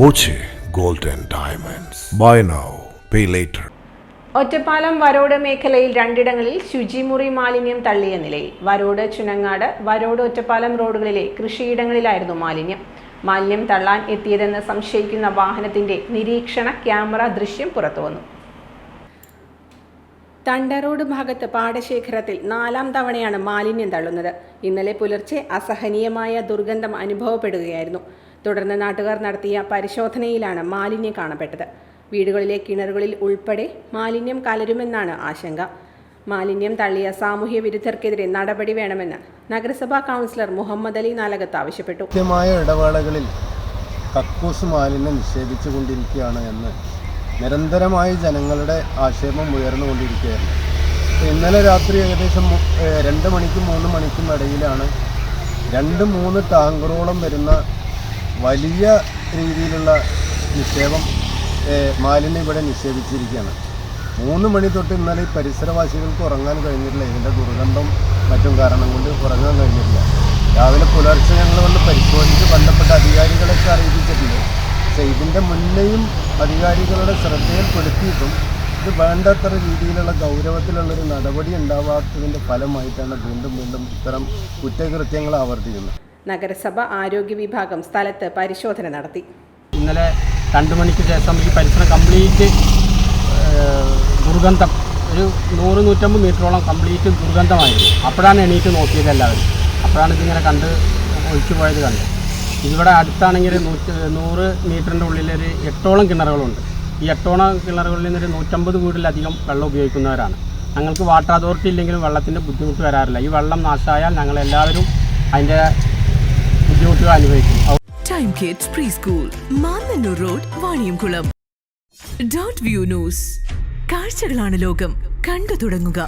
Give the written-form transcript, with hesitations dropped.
Boche gold and diamonds. Buy now pay later. Ottapalam Varode മേഖലയിൽ രണ്ടിടങ്ങളിൽ ശുചിമുറി മാലിന്യം തള്ളിയ നിലയിൽ. വരോട് ചുനങ്ങാട്, വരോട് ഒറ്റപ്പാലം റോഡുകളിലെ കൃഷിയിടങ്ങളിലായിരുന്നു മാലിന്യം. മാലിന്യം തള്ളാൻ എത്തിയതെന്ന് സംശയിക്കുന്ന വാഹനത്തിന്റെ നിരീക്ഷണ ക്യാമറ ദൃശ്യം പുറത്തുവന്നു. തണ്ടറോഡ് ഭാഗത്ത് പാടശേഖരത്തിൽ 4ാം തവണയാണ് മാലിന്യം തള്ളുന്നത്. ഇന്നലെ പുലർച്ചെ അസഹനീയമായ ദുർഗന്ധം അനുഭവപ്പെടുകയായിരുന്നു. തുടർന്ന് നാട്ടുകാർ നടത്തിയ പരിശോധനയിലാണ് മാലിന്യം കാണപ്പെട്ടത്. വീടുകളിലെ കിണറുകളിൽ ഉൾപ്പെടെ മാലിന്യം കലരുമെന്നാണ് ആശങ്ക. മാലിന്യം തള്ളിയ സാമൂഹ്യ വിരുദ്ധർക്കെതിരെ നടപടി വേണമെന്ന് നഗരസഭാ കൗൺസിലർ മുഹമ്മദ് അലി നാലകത്ത് ആവശ്യപ്പെട്ടു. കൃത്യമായ ഇടവേളകളിൽ കക്കൂസ് മാലിന്യം നിഷേധിച്ചുകൊണ്ടിരിക്കുകയാണ് എന്ന് നിരന്തരമായി ജനങ്ങളുടെ ആക്ഷേപം ഉയർന്നുകൊണ്ടിരിക്കുകയായിരുന്നു. ഇന്നലെ രാത്രി ഏകദേശം 2 മണിക്കും 3 മണിക്കും ഇടയിലാണ് 2-3 ടാങ്കറോളം വരുന്ന വലിയ രീതിയിലുള്ള നിക്ഷേപം മാലിന്യം ഇവിടെ നിക്ഷേപിച്ചിരിക്കുകയാണ്. 3 മണി തൊട്ട് ഇന്നലെ പരിസരവാസികൾക്ക് ഉറങ്ങാൻ കഴിഞ്ഞിട്ടില്ല. ഇതിൻ്റെ ദുർഗന്ധം മറ്റും കാരണം കൊണ്ട് ഉറങ്ങാൻ കഴിഞ്ഞിട്ടില്ല. രാവിലെ പുലർച്ചെ ഞങ്ങൾ വന്ന് പരിശോധിച്ച് ബന്ധപ്പെട്ട അധികാരികളൊക്കെ അറിയിച്ചിട്ടുണ്ട്. പക്ഷേ ഇതിൻ്റെ മുന്നേയും അധികാരികളുടെ ശ്രദ്ധയിൽപ്പെടുത്തിയിട്ടും ഇത് വേണ്ടത്ര രീതിയിലുള്ള ഗൗരവത്തിലുള്ളൊരു നടപടി ഉണ്ടാവാത്തതിൻ്റെ ഫലമായിട്ടാണ് വീണ്ടും ഇത്തരം കുറ്റകൃത്യങ്ങൾ ആവർത്തിക്കുന്നത്. നഗരസഭ ആരോഗ്യ വിഭാഗം സ്ഥലത്ത് പരിശോധന നടത്തി. ഇന്നലെ 2 മണിക്ക് ശേഷം ഈ പരിസരം കംപ്ലീറ്റ് ദുർഗന്ധം, ഒരു 100-150 മീറ്ററോളം കംപ്ലീറ്റ് ദുർഗന്ധമായിരുന്നു. അപ്പോഴാണ് എണീറ്റ് നോക്കിയത് എല്ലാവരും. അപ്പോഴാണ് ഇതിങ്ങനെ കണ്ട് ഒഴിച്ചു പോയത് കണ്ട്. ഇവിടെ അടുത്താണെങ്കിൽ 100 മീറ്ററിൻ്റെ ഉള്ളിലൊരു 8ഓളം കിണറുകളുണ്ട്. ഈ 8ഓളം കിണറുകളിൽ നിന്നൊരു 150 വീട്ടിലധികം വെള്ളം ഉപയോഗിക്കുന്നവരാണ്. ഞങ്ങൾക്ക് വാട്ടർ അതോറിറ്റി ഇല്ലെങ്കിലും വെള്ളത്തിൻ്റെ ബുദ്ധിമുട്ട് വരാറില്ല. ഈ വെള്ളം നാശമായാൽ ഞങ്ങളെല്ലാവരും അതിൻ്റെ ബുദ്ധിമുട്ടുകൾ അനുഭവിക്കും. Time kids pre school, Mannannur road, Vaniyamkulam. Dot view news. കാഴ്ചകളാണ് ലോകം, കണ്ടു തുടങ്ങുക.